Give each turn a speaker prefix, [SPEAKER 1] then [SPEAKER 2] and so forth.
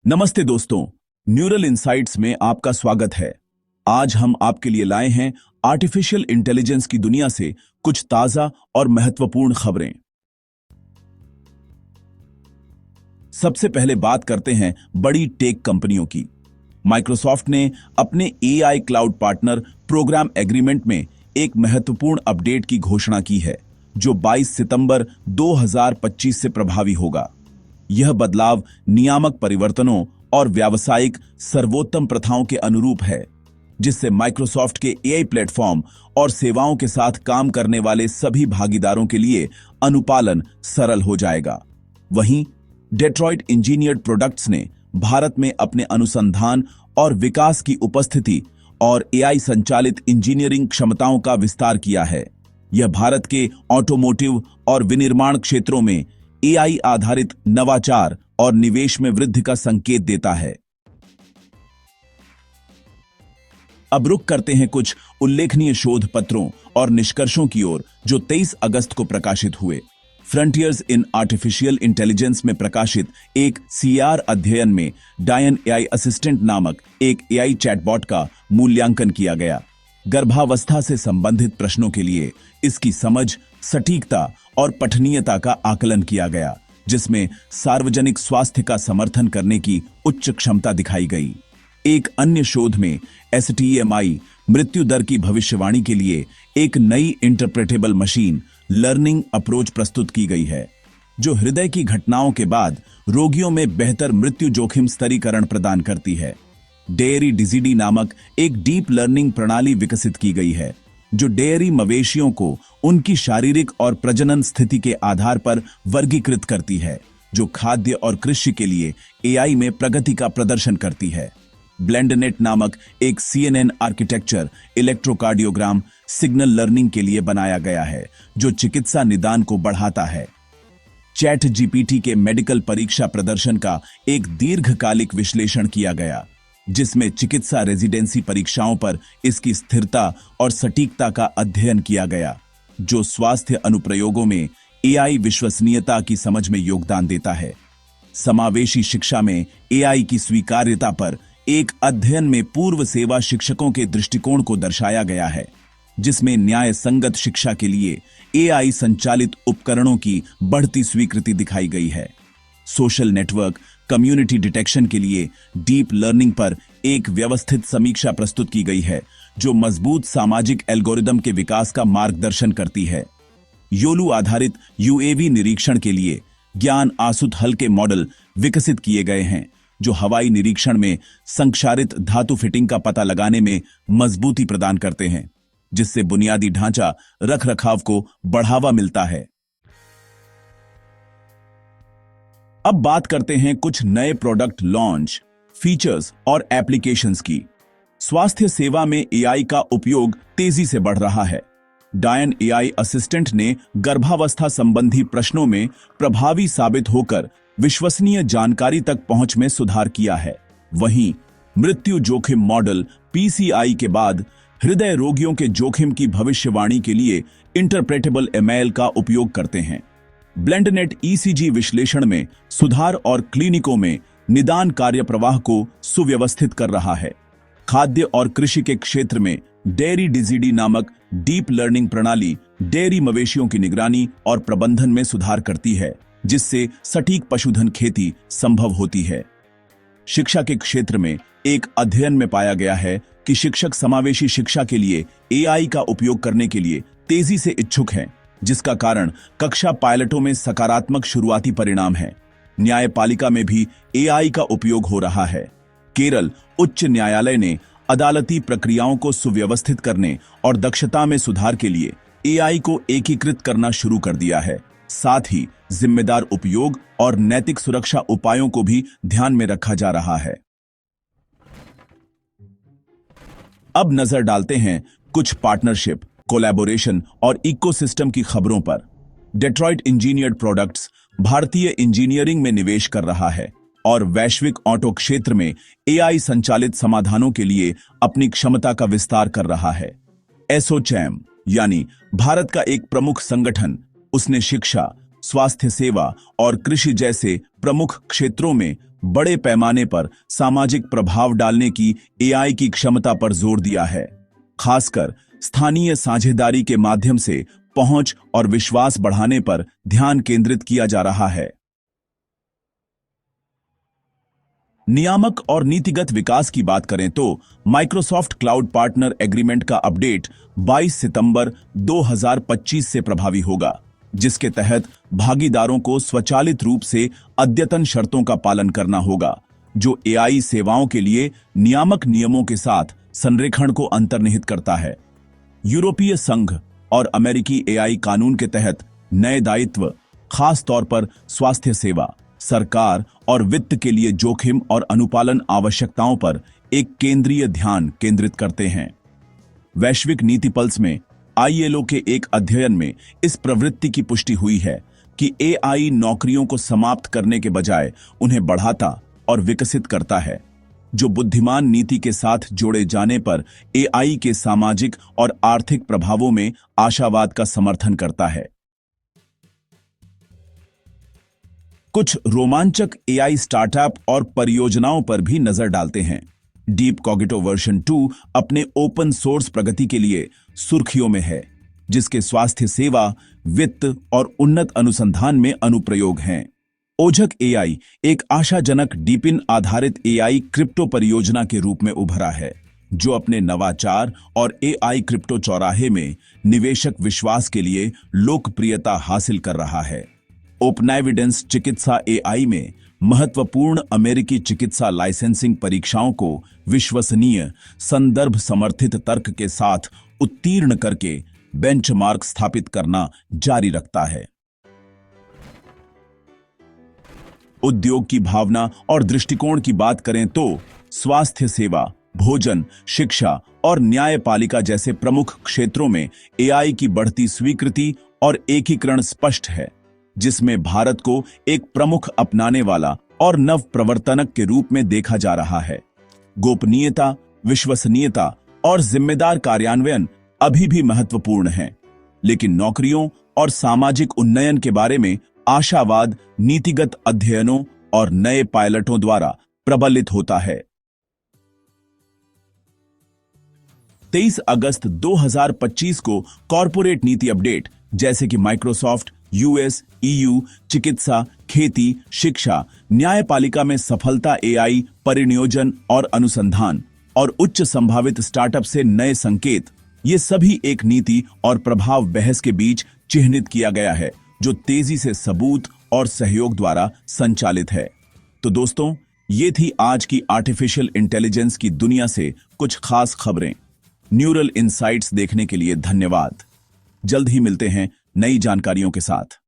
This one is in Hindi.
[SPEAKER 1] नमस्ते दोस्तों, न्यूरल इनसाइट्स में आपका स्वागत है। आज हम आपके लिए लाए हैं आर्टिफिशियल इंटेलिजेंस की दुनिया से कुछ ताजा और महत्वपूर्ण खबरें। सबसे पहले बात करते हैं बड़ी टेक कंपनियों की। माइक्रोसॉफ्ट ने अपने AI cloud partner program agreement में एक महत्वपूर्ण अपडेट की घोषणा की है, जो 22 सितंबर 2025 से प्रभावी होगा। यह बदलाव नियामक परिवर्तनों और व्यावसायिक सर्वोत्तम प्रथाओं के अनुरूप है, जिससे माइक्रोसॉफ्ट के एआई प्लेटफॉर्म और सेवाओं के साथ काम करने वाले सभी भागीदारों के लिए अनुपालन सरल हो जाएगा। वहीं डेट्रॉइट इंजीनियर्ड प्रोडक्ट्स ने भारत में अपने अनुसंधान और विकास की उपस्थिति और एआई संचालित इंजीनियरिंग क्षमताओं का विस्तार किया है। यह भारत के ऑटोमोटिव और विनिर्माण क्षेत्रों में एआई आधारित नवाचार और निवेश में वृद्धि का संकेत देता है। अब रुख करते हैं कुछ उल्लेखनीय शोध पत्रों और निष्कर्षों की ओर जो 23 अगस्त को प्रकाशित हुए। फ्रंटियर्स इन आर्टिफिशियल इंटेलिजेंस में प्रकाशित एक सीआर अध्ययन में डायन एआई असिस्टेंट नामक एक एआई चैटबॉट का मूल्यांकन किया गया। गर्भावस्था से संबंधित प्रश्नों के लिए इसकी समझ, सटीकता और पठनीयता का आकलन किया गया, जिसमें सार्वजनिक स्वास्थ्य का समर्थन करने की उच्च क्षमता दिखाई गई। एक अन्य शोध में एसटीएमआई मृत्यु दर की भविष्यवाणी के लिए एक नई इंटरप्रेटेबल मशीन लर्निंग अप्रोच प्रस्तुत की गई है, जो हृदय की घटनाओं के बाद रोगियों में बेहतर मृत्यु जोखिम स्तरीकरण प्रदान करती है। डेयरी डिजीडी नामक एक डीप लर्निंग प्रणाली विकसित की गई है, जो डेयरी मवेशियों को उनकी शारीरिक और प्रजनन स्थिति के आधार पर वर्गीकृत करती है, जो खाद्य और कृषि के लिए एआई में प्रगति का प्रदर्शन करती है। ब्लेंडनेट नामक एक CNN architecture electrocardiogram signal learning के लिए बनाया गया है, जो चिकित्सा निदान को बढ़ाता है। चैट जीपीटी के मेडिकल परीक्षा प्रदर्शन का एक दीर्घकालिक विश्लेषण किया गया, जिसमें चिकित्सा रेजिडेंसी परीक्षाओं पर इसकी स्थिरता और सटीकता का अध्ययन किया गया, जो स्वास्थ्य अनुप्रयोगों में एआई विश्वसनीयता की समझ में योगदान देता है। समावेशी शिक्षा में एआई की स्वीकार्यता पर एक अध्ययन में पूर्व सेवा शिक्षकों के दृष्टिकोण को दर्शाया गया है, जिसमें न्याय संगत शिक्षा के लिए एआई संचालित उपकरणों की बढ़ती स्वीकृति दिखाई गई है। सोशल नेटवर्क कम्युनिटी डिटेक्शन के लिए डीप लर्निंग पर एक व्यवस्थित समीक्षा प्रस्तुत की गई है, जो मजबूत सामाजिक एल्गोरिदम के विकास का मार्गदर्शन करती है। योलू आधारित यूएवी निरीक्षण के लिए ज्ञान आसुत हल्के मॉडल विकसित किए गए हैं, जो हवाई निरीक्षण में संक्षारित धातु फिटिंग का पता लगाने में मजबूती प्रदान करते हैं, जिससे बुनियादी ढांचा रखरखाव को बढ़ावा मिलता है। अब बात करते हैं कुछ नए प्रोडक्ट लॉन्च, फीचर्स और एप्लीकेशंस की। स्वास्थ्य सेवा में एआई का उपयोग तेजी से बढ़ रहा है। डायन एआई असिस्टेंट ने गर्भावस्था संबंधी प्रश्नों में प्रभावी साबित होकर विश्वसनीय जानकारी तक पहुंच में सुधार किया है। वहीं मृत्यु जोखिम मॉडल पीसीआई के बाद हृदय रोगियों के जोखिम की भविष्यवाणी के लिए इंटरप्रेटेबल एमएल का उपयोग करते हैं। ब्लेंडनेट ईसीजी विश्लेषण में सुधार और क्लिनिकों में निदान कार्य प्रवाह को सुव्यवस्थित कर रहा है। खाद्य और कृषि के क्षेत्र में डेयरी डिजीडी नामक डीप लर्निंग प्रणाली डेयरी मवेशियों की निगरानी और प्रबंधन में सुधार करती है, जिससे सटीक पशुधन खेती संभव होती है। शिक्षा के क्षेत्र में एक अध्ययन में पाया गया है कि शिक्षक समावेशी शिक्षा के लिए एआई का उपयोग करने के लिए तेजी से इच्छुक हैं, जिसका कारण कक्षा पायलटों में सकारात्मक शुरुआती परिणाम है। न्यायपालिका में भी एआई का उपयोग हो रहा है। केरल उच्च न्यायालय ने अदालती प्रक्रियाओं को सुव्यवस्थित करने और दक्षता में सुधार के लिए एआई को एकीकृत करना शुरू कर दिया है। साथ ही जिम्मेदार उपयोग और नैतिक सुरक्षा उपायों को भी ध्यान में रखा जा रहा है। अब नजर डालते हैं कुछ पार्टनरशिप, कोलैबोरेशन और इकोसिस्टम की खबरों पर। डेट्रॉइट इंजीनियर्ड प्रोडक्ट्स भारतीय इंजीनियरिंग में निवेश कर रहा है और वैश्विक ऑटो क्षेत्र में एआई संचालित समाधानों के लिए अपनी क्षमता का विस्तार कर रहा है। एसोचैम यानी भारत का एक प्रमुख संगठन, उसने शिक्षा, स्वास्थ्य सेवा और कृषि जैसे प्रमुख क्षेत्रों में बड़े पैमाने पर सामाजिक प्रभाव डालने की एआई की क्षमता पर जोर दिया है। खासकर स्थानीय साझेदारी के माध्यम से पहुंच और विश्वास बढ़ाने पर ध्यान केंद्रित किया जा रहा है। नियामक और नीतिगत विकास की बात करें तो माइक्रोसॉफ्ट क्लाउड पार्टनर एग्रीमेंट का अपडेट 22 सितंबर 2025 से प्रभावी होगा, जिसके तहत भागीदारों को स्वचालित रूप से अद्यतन शर्तों का पालन करना होगा, जो एआई सेवाओं के लिए नियामक नियमों के साथ संरेखण को अंतर्निहित करता है। यूरोपीय संघ और अमेरिकी एआई कानून के तहत नए दायित्व खास तौर पर स्वास्थ्य सेवा, सरकार और वित्त के लिए जोखिम और अनुपालन आवश्यकताओं पर एक केंद्रीय ध्यान केंद्रित करते हैं। वैश्विक नीति पल्स में आईएलओ के एक अध्ययन में इस प्रवृत्ति की पुष्टि हुई है कि एआई नौकरियों को समाप्त करने के बजाय उन्हें बढ़ाता और विकसित करता है, जो बुद्धिमान नीति के साथ जोड़े जाने पर एआई के सामाजिक और आर्थिक प्रभावों में आशावाद का समर्थन करता है। कुछ रोमांचक एआई स्टार्टअप और परियोजनाओं पर भी नजर डालते हैं। डीप कॉग्निटो वर्जन 2 अपने ओपन सोर्स प्रगति के लिए सुर्खियों में है, जिसके स्वास्थ्य सेवा, वित्त और उन्नत अनुसंधान में अनुप्रयोग हैं। ओझक एआई एक आशाजनक डीपिन आधारित एआई क्रिप्टो परियोजना के रूप में उभरा है, जो अपने नवाचार और एआई क्रिप्टो चौराहे में निवेशक विश्वास के लिए लोकप्रियता हासिल कर रहा है। ओपनएविडेंस चिकित्सा एआई में महत्वपूर्ण अमेरिकी चिकित्सा लाइसेंसिंग परीक्षाओं को विश्वसनीय संदर्भ समर्थित तर्क के साथ उत्तीर्ण करके बेंचमार्क स्थापित करना जारी रखता है। उद्योग की भावना और दृष्टिकोण की बात करें तो स्वास्थ्य सेवा, भोजन, शिक्षा और न्यायपालिका जैसे प्रमुख क्षेत्रों में एआई की बढ़ती स्वीकृति और एकीकरण स्पष्ट है, जिसमें भारत को एक प्रमुख अपनाने वाला और नव प्रवर्तनक के रूप में देखा जा रहा है। गोपनीयता, विश्वसनीयता और जिम्मेदार कार्यान्वयन अभी भी महत्वपूर्ण हैं, लेकिन नौकरियों और सामाजिक उन्नयन के बारे में आशावाद नीतिगत अध्ययनों और नए पायलटों द्वारा प्रबलित होता है। 23 अगस्त 2025 को कॉर्पोरेट नीति अपडेट जैसे कि माइक्रोसॉफ्ट, यूएस, ईयू, चिकित्सा, खेती, शिक्षा, न्यायपालिका में सफलता, एआई परिनियोजन और अनुसंधान और उच्च संभावित स्टार्टअप से नए संकेत, ये सभी एक नीति और प्रभाव बहस के बीच चिह्नित किया गया है, जो तेजी से सबूत और सहयोग द्वारा संचालित है। तो दोस्तों, ये थी आज की आर्टिफिशियल इंटेलिजेंस की दुनिया से कुछ खास खबरें। न्यूरल इनसाइट्स देखने के लिए धन्यवाद। जल्द ही मिलते हैं नई जानकारियों के साथ।